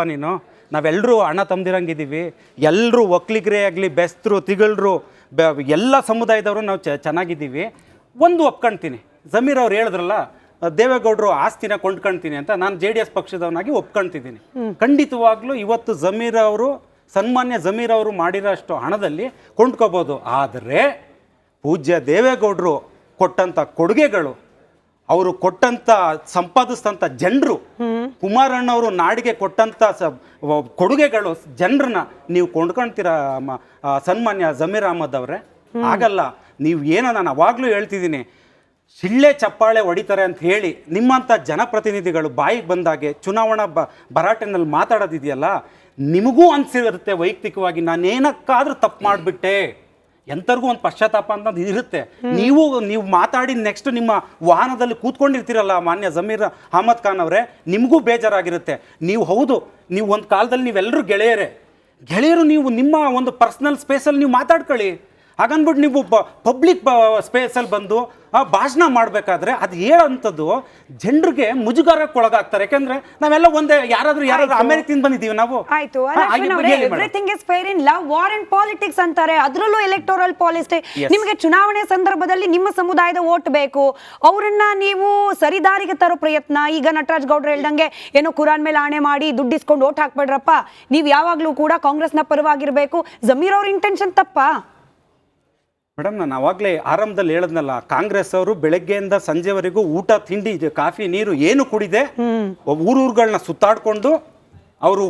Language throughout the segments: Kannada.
ನೀನು ನಾವೆಲ್ಲರೂ ಅಣ್ಣ ತಮ್ಮದಿರಂಗಿದ್ದೀವಿ. ಎಲ್ಲರೂ ಒಕ್ಕಲಿಗರೇ ಆಗಲಿ, ಬೆಸ್ತರು, ತಿಗಳರು, ಎಲ್ಲ ಸಮುದಾಯದವರು ನಾವು ಚೆನ್ನಾಗಿದ್ದೀವಿ. ಒಂದು ಒಪ್ಕೊಳ್ತೀನಿ, ಜಮೀರ್ ಅವ್ರು ಹೇಳಿದ್ರಲ್ಲ ದೇವೇಗೌಡರು ಆಸ್ತಿನ ಕೊಂಡ್ಕೊಳ್ತೀನಿ ಅಂತ, ನಾನು JDS ಪಕ್ಷದವನಾಗಿ ಒಪ್ಕೊಳ್ತಿದ್ದೀನಿ. ಖಂಡಿತವಾಗ್ಲೂ ಇವತ್ತು ಜಮೀರ್ ಅವರು, ಸನ್ಮಾನ್ಯ ಜಮೀರ್ ಅವರು ಮಾಡಿರೋ ಅಷ್ಟು ಹಣದಲ್ಲಿ ಕೊಂಡ್ಕೋಬೋದು. ಆದರೆ ಪೂಜ್ಯ ದೇವೇಗೌಡರು ಕೊಟ್ಟಂಥ ಕೊಡುಗೆಗಳು, ಅವರು ಕೊಟ್ಟಂಥ ಸಂಪಾದಿಸಿದಂಥ ಜನರು, ಕುಮಾರಣ್ಣವರು ನಾಡಿಗೆ ಕೊಟ್ಟಂಥ ಕೊಡುಗೆಗಳು, ಜನರನ್ನ ನೀವು ಕೊಂಡ್ಕೊಳ್ತೀರಾ ಸನ್ಮಾನ್ಯ ಜಮೀರ್ ಅಹಮದ್ ಅವರೇ? ಆಗಲ್ಲ. ನೀವು ಏನೋ, ನಾನು ಅವಾಗಲೂ ಹೇಳ್ತಿದ್ದೀನಿ, ಸಿಳ್ಳೆ ಚಪ್ಪಾಳೆ ಹೊಡಿತಾರೆ ಅಂತ ಹೇಳಿ ನಿಮ್ಮಂಥ ಜನಪ್ರತಿನಿಧಿಗಳು ಬಾಯಿಗೆ ಬಂದಾಗೆ ಚುನಾವಣಾ ಭರಾಟೆನಲ್ಲಿ ಮಾತಾಡೋದಿದೆಯಲ್ಲ, ನಿಮಗೂ ಅನಿಸಿರುತ್ತೆ ವೈಯಕ್ತಿಕವಾಗಿ ನಾನೇನಕ್ಕಾದ್ರೂ ತಪ್ಪು ಮಾಡಿಬಿಟ್ಟೆ, ಎಂಥರ್ಗೂ ಒಂದು ಪಶ್ಚಾತ್ತಾಪ ಅನ್ನೋದು ಇರುತ್ತೆ. ನೀವು ಮಾತಾಡಿ ನೆಕ್ಸ್ಟ್ ನಿಮ್ಮ ವಾಹನದಲ್ಲಿ ಕೂತ್ಕೊಂಡಿರ್ತೀರಲ್ಲ ಮಾನ್ಯ ಜಮೀರ್ ಅಹಮದ್ ಖಾನ್ ಅವರೇ, ನಿಮಗೂ ಬೇಜಾರಾಗಿರುತ್ತೆ. ಹೌದು, ನೀವು ಒಂದು ಕಾಲದಲ್ಲಿ ನೀವೆಲ್ಲರೂ ಗೆಳೆಯರು, ನೀವು ನಿಮ್ಮ ಒಂದು ಪರ್ಸ್ನಲ್ ಸ್ಪೇಸಲ್ಲಿ ನೀವು ಮಾತಾಡ್ಕೊಳ್ಳಿ. ಹಾಗನ್ಬಿಟ್ಟು ನೀವು ಪಬ್ಲಿಕ್ ಸ್ಪೇಸಲ್ಲಿ ಬಂದು ಭಾಷಣ ಮಾಡಬೇಕಾದ್ರೆ ಅದು ಹೇಳೋಂಥದ್ದು ಜನರಿಗೆ ಮುಜುಗರಕ್ಕೆ ಒಳಗಾಗ್ತಾರೆ. ಯಾಕಂದ್ರೆ ನಾವೆಲ್ಲ ಒಂದೇ, ಯಾರಾದ್ರೂ ಅಮೆರಿಕದಿಂದ ಬಂದಿದ್ದೀವಿ ನಾವು. ಆಯ್ತು, everything is fair in love, war and politics ಅಂತಾರೆ, ಅದರಲ್ಲೂ ಎಲೆಕ್ಟೋರಲ್ ಪಾಲಿಸಿ. ನಿಮಗೆ ಚುನಾವಣೆ ಸಂದರ್ಭದಲ್ಲಿ ನಿಮ್ಮ ಸಮುದಾಯದ ವೋಟ್ ಬೇಕು, ಅವರನ್ನ ನೀವು ಸರಿದಾರಿಗೆ ತರೋ ಪ್ರಯತ್ನ. ಈಗ ನಟರಾಜ್ ಗೌಡ್ರು ಹೇಳ್ದಂಗೆ ಏನೋ ಕುರಾನ್ ಮೇಲೆ ಆಣೆ ಮಾಡಿ ದುಡ್ಡಿಸ್ಕೊಂಡು ವೋಟ್ ಹಾಕ್ಬೇಡ್ರಪ್ಪ, ನೀವು ಯಾವಾಗ್ಲೂ ಕೂಡ ಕಾಂಗ್ರೆಸ್ನ ಪರವಾಗಿರ್ಬೇಕು. ಜಮೀರ್ ಅವ್ರ ಇಂಟೆನ್ಷನ್ ತಪ್ಪಾ? ಮೇಡಮ್, ನಾನು ಅವಾಗಲೇ ಆರಂಭದಲ್ಲಿ ಹೇಳದ್ನಲ್ಲ, ಕಾಂಗ್ರೆಸ್ ಅವರು ಬೆಳಗ್ಗೆಯಿಂದ ಸಂಜೆವರೆಗೂ ಊಟ ತಿಂಡಿ ಕಾಫಿ ನೀರು ಏನು ಕುಡಿದೆ ಊರುಗಳನ್ನ ಸುತ್ತಾಡ್ಕೊಂಡು ಅವರು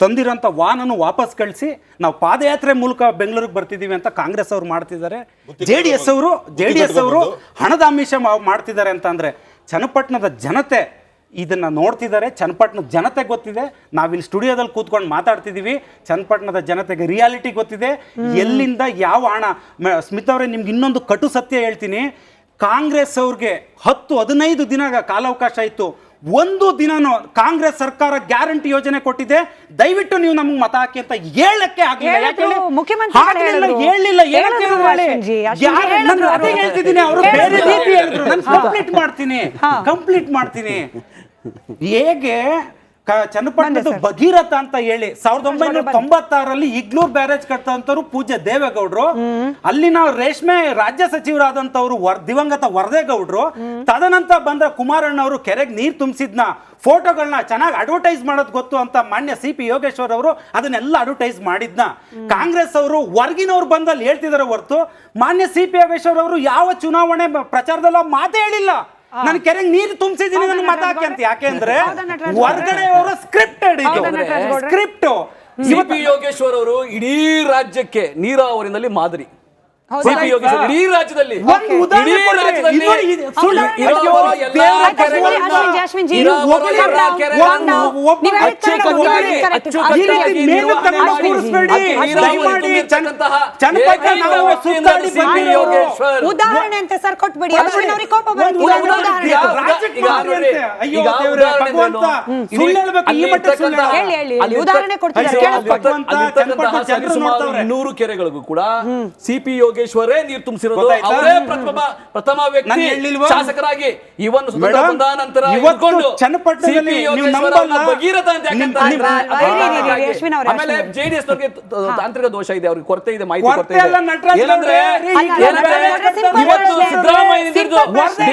ತಂದಿರೋಂಥ ವಾಹನನು ವಾಪಸ್ ಕಳಿಸಿ ನಾವು ಪಾದಯಾತ್ರೆ ಮೂಲಕ ಬೆಂಗಳೂರಿಗೆ ಬರ್ತಿದ್ದೀವಿ ಅಂತ ಕಾಂಗ್ರೆಸ್ ಅವರು ಮಾಡ್ತಿದ್ದಾರೆ. JDS ಅವರು ಹಣದ ಆಮಿಷ ಮಾಡ್ತಿದ್ದಾರೆ ಅಂತ ಅಂದರೆ ಚನ್ನಪಟ್ಟಣದ ಜನತೆ ಇದನ್ನು ನೋಡ್ತಿದ್ದಾರೆ. ಚನ್ನಪಟ್ಟಣದ ಜನತೆ ಗೊತ್ತಿದೆ, ನಾವಿಲ್ಲಿ ಸ್ಟುಡಿಯೋದಲ್ಲಿ ಕೂತ್ಕೊಂಡು ಮಾತಾಡ್ತಿದ್ದೀವಿ. ಚನ್ನಪಟ್ಟಣದ ಜನತೆಗೆ ರಿಯಾಲಿಟಿ ಗೊತ್ತಿದೆ, ಎಲ್ಲಿಂದ ಯಾವ ಹಣ. ಸ್ಮಿತ್ ಅವರೇ, ನಿಮ್ಗೆ ಇನ್ನೊಂದು ಕಟು ಸತ್ಯ ಹೇಳ್ತೀನಿ. ಕಾಂಗ್ರೆಸ್ ಅವ್ರಿಗೆ 10-15 ದಿನ ಕಾಲಾವಕಾಶ ಇತ್ತು. ಒಂದು ದಿನನೂ ಕಾಂಗ್ರೆಸ್ ಸರ್ಕಾರ ಗ್ಯಾರಂಟಿ ಯೋಜನೆ ಕೊಟ್ಟಿದೆ, ದಯವಿಟ್ಟು ನೀವು ನಮ್ಗೆ ಮತ ಹಾಕಿ ಅಂತ ಹೇಳಕ್ಕೆ ಆಗಲಿಲ್ಲ. ಹೇಳ್ತಿದ್ದೀನಿ, ಅವರು ಬೇರೆ ರೀತಿ ಹೇಳಿದ್ರು. ನಾನು ಕಂಪ್ಲೀಟ್ ಮಾಡ್ತೀನಿ. ಹೇಗೆ ಚನ್ನಪಟ್ಟಣದ ಭಗೀರಥ ಅಂತ ಹೇಳಿ 1996ರಲ್ಲಿ ಇಗ್ಲೂರ್ ಬ್ಯಾರೇಜ್ ಕಟ್ಟಂತವ್ರು ಪೂಜ್ಯ ದೇವೇಗೌಡರು, ಅಲ್ಲಿನ ರೇಷ್ಮೆ ರಾಜ್ಯ ಸಚಿವರಾದಂತವ್ರು ದಿವಂಗತ ವರದೇಗೌಡರು, ತದನಂತರ ಬಂದ ಕುಮಾರಣ್ಣ ಅವರು ಕೆರೆಗೆ ನೀರು ತುಂಬಿಸಿದ್ನ ಫೋಟೋಗಳನ್ನ ಚೆನ್ನಾಗಿ ಅಡ್ವರ್ಟೈಸ್ ಮಾಡೋದು ಗೊತ್ತು ಅಂತ ಮಾನ್ಯ CP ಯೋಗೇಶ್ವರ್ ಅವರು ಅದನ್ನೆಲ್ಲ ಅಡ್ವರ್ಟೈಸ್ ಮಾಡಿದ್ನ ಕಾಂಗ್ರೆಸ್ ಅವರು ಹೊರಗಿನವ್ರು ಬಂದಲ್ಲಿ ಹೇಳ್ತಿದಾರೆ ಹೊರತು ಮಾನ್ಯ CP ಯೋಗೇಶ್ವರ್ ಅವರು ಯಾವ ಚುನಾವಣೆ ಪ್ರಚಾರದಲ್ಲ ಮಾತೇ ಹೇಳಿಲ್ಲ. ನಾನು ಕೆರೆಗೆ ನೀರು ತುಂಬಿಸಿದ್ದೀನಿ ನನಗೆ ಮತ ಹಾಕಿ ಅಂತ. ಯಾಕೆಂದ್ರೆ ಹೊರಗಡೆ ಅವರ ಸ್ಕ್ರಿಪ್ಟೆಡ್ ಸ್ಕ್ರಿಪ್ಟ್. CP ಯೋಗೇಶ್ವರ್ ಅವರು ಇಡೀ ರಾಜ್ಯಕ್ಕೆ ನೀರಾವರಿನಲ್ಲಿ ಮಾದರಿ. ಇಡೀ ರಾಜ್ಯದಲ್ಲಿ ಉದಾಹರಣೆ ಅಂತ ಸರ್ ಕೊಟ್ಬಿಡಿ. ಉದಾಹರಣೆ ಕೊಡ್ತಾರೆ. 200 ಕೆರೆಗಳಿಗೂ ಕೂಡ CP ಯೋಗೇಶ್ವರೇ ನೀರು ತುಂಬಿಸಿರೋದು. ಅವರೇ ಪ್ರಥಮ ವ್ಯಕ್ತಿ ಶಾಸಕರಾಗಿ ಇವನ್ ಬಂದ ನಂತರ ಭಗೀರಥ ಅಂತ. ಆಮೇಲೆ JDS ನವರಿಗೆ ತಾಂತ್ರಿಕ ದೋಷ ಇದೆ, ಅವ್ರಿಗೆ ಕೊರತೆ ಇದೆ, ಮಾಹಿತಿ ಕೊರತೆ ಇದೆ. ಏನಂದ್ರೆ ಇವತ್ತು ಸಿದ್ದರಾಮಯ್ಯ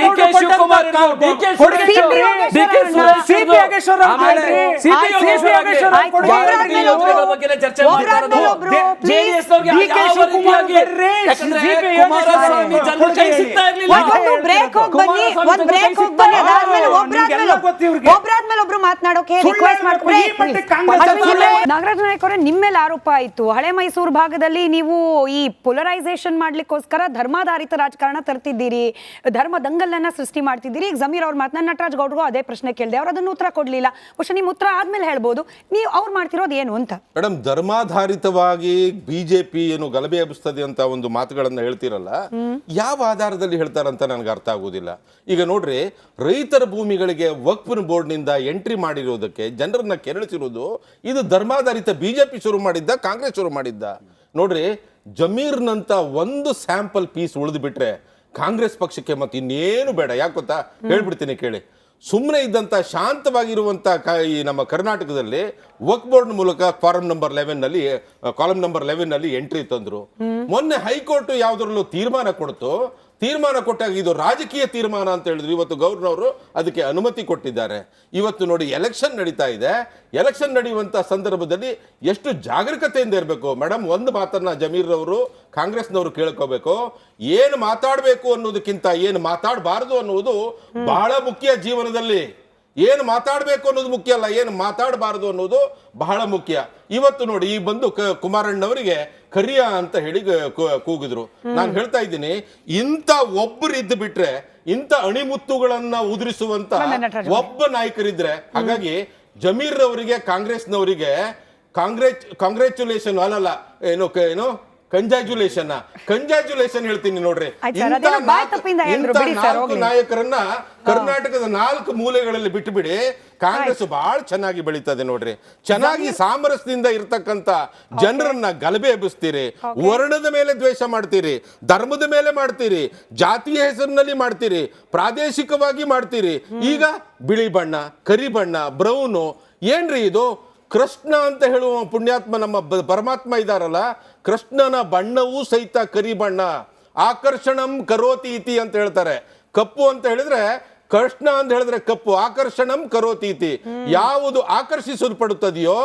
DK ಶಿವಕುಮಾರ್ ಬಗ್ಗೆ ಚರ್ಚೆ ಮಾಡ್ತಾರೆ. JDS ನಾಗರಾಜ್ ನಾಯ್ಕ ಅವರೇ, ನಿಮ್ಮೇಲೆ ಆರೋಪ ಆಯ್ತು, ಹಳೆ ಮೈಸೂರು ಭಾಗದಲ್ಲಿ ನೀವು ಈ ಪೊಲರೈಸೇಷನ್ ಮಾಡ್ಲಿಕ್ಕೋಸ್ಕರ ಧರ್ಮಾಧಾರಿತ ರಾಜಕಾರಣ ತರ್ತಿದ್ದೀರಿ, ಧರ್ಮ ದಂಗಲನ್ನ ಸೃಷ್ಟಿ ಮಾಡ್ತಿದ್ದೀರಿ. ಈಗ ಜಮೀರ್ ಅವ್ರ ಮಾತನ್ನ ನಟರಾಜ್ ಗೌಡ್ರಿಗೂ ಅದೇ ಪ್ರಶ್ನೆ ಕೇಳಿದೆ, ಅವ್ರು ಅದನ್ನು ಉತ್ತರ ಕೊಡ್ಲಿಲ್ಲ. ಬಹುಶಃ ನಿಮ್ ಉತ್ತರ ಆದ್ಮೇಲೆ ಹೇಳ್ಬೋದು ನೀವು ಅವ್ರು ಮಾಡ್ತಿರೋದು ಏನು ಅಂತ. ಮೇಡಮ್, ಧರ್ಮಾಧಾರಿತವಾಗಿ BJP ಏನು ಗಲಭೆ ಎಬ್ಬಿಸ್ತದೆ ಅಂತ ಒಂದು ಮಾತುಗಳನ್ನ ಹೇಳ್ತಿರಲ್ಲ, ಯಾವ ಆಧಾರದಲ್ಲಿ ಹೇಳ್ತಾರಂತ ನನಗೆ ಅರ್ಥ ಆಗೋದಿಲ್ಲ. ಈಗ ನೋಡ್ರಿ, ರೈತರ ಭೂಮಿಗಳಿಗೆ ವಕ್ಫ್ ಬೋರ್ಡ್ನಿಂದ ಎಂಟ್ರಿ ಮಾಡಿರೋದಕ್ಕೆ ಜನರನ್ನ ಕೆರಳಿಸಿರೋದು ಇದು ಧರ್ಮಾಧಾರಿತ BJP ಶುರು ಮಾಡಿದ್ದ, ಕಾಂಗ್ರೆಸ್ ಶುರು ಮಾಡಿದ್ದ? ನೋಡ್ರಿ, ಜಮೀರ್ನಂತ ಒಂದು ಸ್ಯಾಂಪಲ್ ಪೀಸ್ ಉಳಿದು ಬಿಟ್ರೆ ಕಾಂಗ್ರೆಸ್ ಪಕ್ಷಕ್ಕೆ ಮತ್ತೆ ಇನ್ನೇನು ಬೇಡ. ಯಾಕೆ ಗೊತ್ತಾ? ಹೇಳ್ಬಿಡ್ತೀನಿ ಕೇಳಿ. ಸುಮ್ಮನೆ ಇದ್ದಂಥ ಶಾಂತವಾಗಿರುವಂಥ ಈ ನಮ್ಮ ಕರ್ನಾಟಕದಲ್ಲಿ ವಕ್ಫ್ ಬೋರ್ಡ್ ಮೂಲಕ ಕಾಲಮ್ ನಂಬರ್ 11ನಲ್ಲಿ ಎಂಟ್ರಿ ತಂದ್ರು. ಮೊನ್ನೆ ಹೈಕೋರ್ಟ್ ಯಾವ್ದ್ರಲ್ಲೂ ತೀರ್ಮಾನ ಕೊಟ್ಟಾಗ ಇದು ರಾಜಕೀಯ ತೀರ್ಮಾನ ಅಂತ ಹೇಳಿದ್ರು. ಇವತ್ತು ಗವರ್ನರ್ ಅವರು ಅದಕ್ಕೆ ಅನುಮತಿ ಕೊಟ್ಟಿದ್ದಾರೆ. ಇವತ್ತು ನೋಡಿ ಎಲೆಕ್ಷನ್ ನಡೀತಾ ಇದೆ. ಎಲೆಕ್ಷನ್ ನಡೆಯುವಂಥ ಸಂದರ್ಭದಲ್ಲಿ ಎಷ್ಟು ಜಾಗರೂಕತೆಯಿಂದ ಇರಬೇಕು ಮೇಡಮ್. ಒಂದು ಮಾತನ್ನ ಜಮೀರ್ ಅವರು ಕಾಂಗ್ರೆಸ್ನವರು ಕೇಳ್ಕೋಬೇಕು. ಏನು ಮಾತಾಡಬೇಕು ಅನ್ನೋದಕ್ಕಿಂತ ಏನು ಮಾತಾಡಬಾರದು ಅನ್ನೋದು ಬಹಳ ಮುಖ್ಯ ಜೀವನದಲ್ಲಿ. ಏನು ಮಾತಾಡಬೇಕು ಅನ್ನೋದು ಮುಖ್ಯ ಅಲ್ಲ, ಏನು ಮಾತಾಡಬಾರದು ಅನ್ನೋದು ಬಹಳ ಮುಖ್ಯ. ಇವತ್ತು ನೋಡಿ ಈ ಬಂದು ಕುಮಾರಣ್ಣವರಿಗೆ ಕರಿಯ ಅಂತ ಹೇಳಿ ಕೂಗಿದ್ರು. ನಾನು ಹೇಳ್ತಾ ಇದ್ದೀನಿ, ಇಂಥ ಒಬ್ಬರು ಇದ್ದು ಬಿಟ್ರೆ, ಇಂಥ ಅಣಿಮುತ್ತುಗಳನ್ನ ಉದುರಿಸುವಂತ ಒಬ್ಬ ನಾಯಕರಿದ್ರೆ, ಹಾಗಾಗಿ ಜಮೀರ್ ಅವರಿಗೆ ಕಾಂಗ್ರೆಸ್ನವರಿಗೆ ಕಾಂಗ್ರ್ಯಾಚುಲೇಷನ್ ಅಲ್ಲಲ್ಲ ಏನು ಕಂಜಾಚುಲೇಷನ್ ಹೇಳ್ತೀನಿ ನೋಡ್ರಿ. ನಾಲ್ಕು ನಾಯಕರನ್ನ ಕರ್ನಾಟಕದ 4 ಮೂಲೆಗಳಲ್ಲಿ ಬಿಟ್ಟುಬಿಡಿ, ಕಾಂಗ್ರೆಸ್ ಬಹಳ ಚೆನ್ನಾಗಿ ಬೆಳೀತದೆ ನೋಡ್ರಿ. ಚೆನ್ನಾಗಿ ಸಾಮರಸ್ಯದಿಂದ ಇರ್ತಕ್ಕಂಥ ಜನರನ್ನ ಗಲಭೆ ಎಬ್ಬಿಸ್ತೀರಿ. ವರ್ಣದ ಮೇಲೆ ದ್ವೇಷ ಮಾಡ್ತೀರಿ, ಧರ್ಮದ ಮೇಲೆ ಮಾಡ್ತೀರಿ, ಜಾತಿಯ ಹೆಸರಿನಲ್ಲಿ ಮಾಡ್ತೀರಿ, ಪ್ರಾದೇಶಿಕವಾಗಿ ಮಾಡ್ತೀರಿ. ಈಗ ಬಿಳಿ ಬಣ್ಣ, ಕರಿ ಬಣ್ಣ, ಬ್ರೌನು, ಏನ್ರಿ ಇದು? ಕೃಷ್ಣ ಅಂತ ಹೇಳುವ ಪುಣ್ಯಾತ್ಮ ನಮ್ಮ ಪರಮಾತ್ಮ ಇದ್ದಾರಲ್ಲ, ಕೃಷ್ಣನ ಬಣ್ಣವೂ ಸಹಿತ ಕರಿ ಬಣ್ಣ. ಆಕರ್ಷಣಂ ಕರೋತಿ ಇತಿ ಅಂತ ಹೇಳ್ತಾರೆ. ಕಪ್ಪು ಅಂತ ಹೇಳಿದ್ರೆ ಕೃಷ್ಣ ಅಂತ ಹೇಳಿದ್ರೆ ಕಪ್ಪು, ಆಕರ್ಷಣಂ ಕರೋತಿ ಇತಿ. ಯಾವುದು ಆಕರ್ಷಿಸಲ್ಪಡುತ್ತದೆಯೋ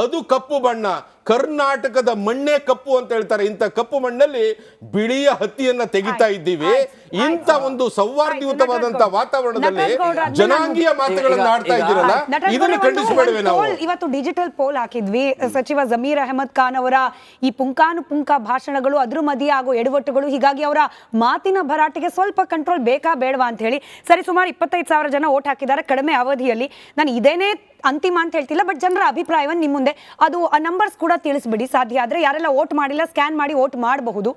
ಅದು ಕಪ್ಪು ಬಣ್ಣ. ಕರ್ನಾಟಕದ ಮಣ್ಣೇ ಕಪ್ಪು ಅಂತ ಹೇಳ್ತಾರೆ. ಇಂಥ ಕಪ್ಪು ಮಣ್ಣಲ್ಲಿ ಬಿಳಿಯ ಹತ್ತಿಯನ್ನ ತೆಗಿತಾ ಇದ್ದೀವಿ. ಇಂಥ ಒಂದು ಸೌಹಾರ್ದಯುತವಾದಂತ ವಾತಾವರಣದಲ್ಲಿ ಜನಾಂಗೀಯ ಮಾತುಗಳನ್ನ ಆಡ್ತಾ ಇದ್ದೀರಲ್ಲ, ಇದನ್ನು ಖಂಡಿಸಬೇಡವೆ ನಾವು. ಇವತ್ತು ಡಿಜಿಟಲ್ ಪೋಲ್ ಹಾಕಿದ್ವಿ. ಸಚಿವ ಜಮೀರ್ ಅಹಮದ್ ಖಾನ್ ಅವರ ಈ ಪುಂಖಾನುಪುಂಖ ಭಾಷಣಗಳು, ಅದ್ರ ಮಧ್ಯೆ ಆಗೋ ಎಡವಟ್ಟುಗಳು, ಹೀಗಾಗಿ ಅವರ ಮಾತಿನ ಭರಾಟೆಗೆ ಸ್ವಲ್ಪ ಕಂಟ್ರೋಲ್ ಬೇಕಾ ಬೇಡವಾ ಅಂತ ಹೇಳಿ ಸರಿ ಸುಮಾರು 25,000 ಜನ ವೋಟ್ ಹಾಕಿದ್ದಾರೆ ಕಡಿಮೆ ಅವಧಿಯಲ್ಲಿ. ನಾನು ಇದೇನೇ ಅಂತಿಮ ಅಂತ ಹೇಳ್ತಿಲ್ಲ, ಬಟ್ ಜನರ ಅಭಿಪ್ರಾಯವನ್ನು ನಿಮ್ಮ ಮುಂದೆ ಅದು ಆ ನಂಬರ್ಸ್ ಕೂಡ ತಿಳಿಸ್ಬಿಡಿ. ಸಾಧ್ಯ ಆದರೆ ಯಾರೆಲ್ಲ ವೋಟ್ ಮಾಡಿಲ್ಲ ಸ್ಕ್ಯಾನ್ ಮಾಡಿ ವೋಟ್ ಮಾಡಬಹುದು.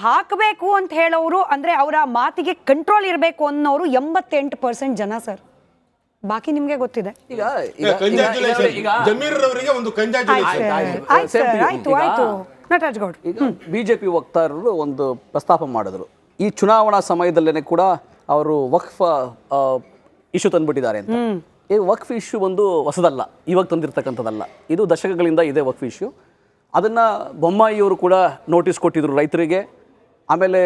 ಹಾಕಬೇಕು ಅಂತ ಹೇಳೋರು, ಅಂದ್ರೆ ಅವರ ಮಾತಿಗೆ ಕಂಟ್ರೋಲ್ ಇರಬೇಕು ಅನ್ನೋರು 88% ಜನ ಸರ್. ಬಾಕಿ ನಿಮ್ಗೆ ಗೊತ್ತಿದೆ. ಆಯ್ತು ನಟರಾಜ್ ಗೌಡ್. ಈಗ ಬಿಜೆಪಿ ವಕ್ತಾರರು ಒಂದು ಪ್ರಸ್ತಾಪ ಮಾಡಿದ್ರು, ಈ ಚುನಾವಣಾ ಸಮಯದಲ್ಲೇನೆ ಕೂಡ ಅವರು ವಕ್ಫ್ ಇಶ್ಯೂ ತಂದ್ಬಿಟ್ಟಿದ್ದಾರೆ ಅಂತ. ಈ ವಕ್ಫ್ ಇಶ್ಯೂ ಒಂದು ಹೊಸದಲ್ಲ, ಇವಾಗ ತಂದಿರ್ತಕ್ಕಂಥದ್ದಲ್ಲ, ಇದು ದಶಕಗಳಿಂದ ಇದೆ ವಕ್ಫ್ ಇಶ್ಯೂ. ಅದನ್ನು ಬೊಮ್ಮಾಯಿಯವರು ಕೂಡ ನೋಟಿಸ್ ಕೊಟ್ಟಿದ್ರು ರೈತರಿಗೆ, ಆಮೇಲೆ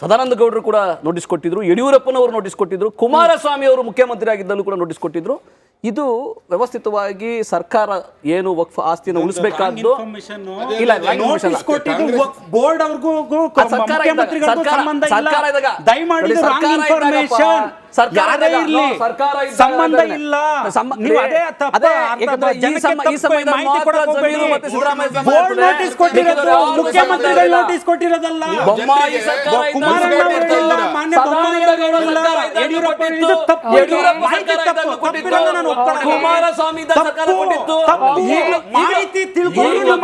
ಸದಾನಂದ ಗೌಡರು ಕೂಡ ನೋಟಿಸ್ ಕೊಟ್ಟಿದ್ರು, ಯಡಿಯೂರಪ್ಪನವರು ನೋಟಿಸ್ ಕೊಟ್ಟಿದ್ರು, ಕುಮಾರಸ್ವಾಮಿ ಅವರು ಮುಖ್ಯಮಂತ್ರಿ ಆಗಿದ್ದಲ್ಲೂ ಕೂಡ ನೋಟಿಸ್ ಕೊಟ್ಟಿದ್ರು. ಇದು ವ್ಯವಸ್ಥಿತವಾಗಿ ಸರ್ಕಾರ ಏನು ವಕ್ಫ್ ಆಸ್ತಿಯನ್ನು ಉಳಿಸಬೇಕಾದ್ದು ಇಲ್ಲ, ಬೋರ್ಡ್ ಅವ್ರಿಗೂ ಸಂಬಂಧ ಇಲ್ಲ. ಮುಖ್ಯಮಂತ್ರಿಗಳು ನೋಟಿಸ್ ಕೊಟ್ಟಿರೋದಲ್ಲ, ಕುಮಾರಸ್ವಾಮಿ ಸರ್ಕಾರ ಕೊಟ್ಟಿತ್ತು. ಮಾಹಿತಿ ತಿಳ್ಕೊಂಡು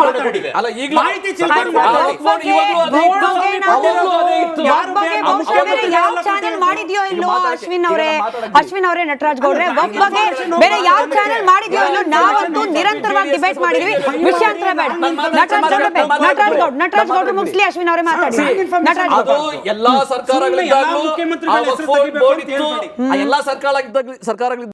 ಮಾಡಿದ್ಯೋ ಇಲ್ಲೋ ಅಶ್ವಿನ್ ಅವರೇ ನಟರಾಜ್ ಗೌಡ್ರೆ, ವಕ್ಫ್ ಬಗ್ಗೆ ಬೇರೆ ಯಾವ ಚಾನೆಲ್ ಮಾಡಿದ್ಯೋ ಇಲ್ಲೋ ನಾವಂತೂ ನಿರಂತರವಾಗಿ ಡಿಬೇಟ್ ಮಾಡಿದ್ವಿ. ವಿಷಯಾಂತರ ಬೇಡ. ನಟರಾಜ್ ಗೌಡ್ರು ಮುಗಿಸ್ಲಿ, ಅಶ್ವಿನ್ ಅವರೇ ಮಾತಾಡಿ. ಅದು ಎಲ್ಲಾ ಸರ್ಕಾರಗಳಿಂದ ಎಲ್ಲಾ ಸರ್ಕಾರಗಳಿಂದ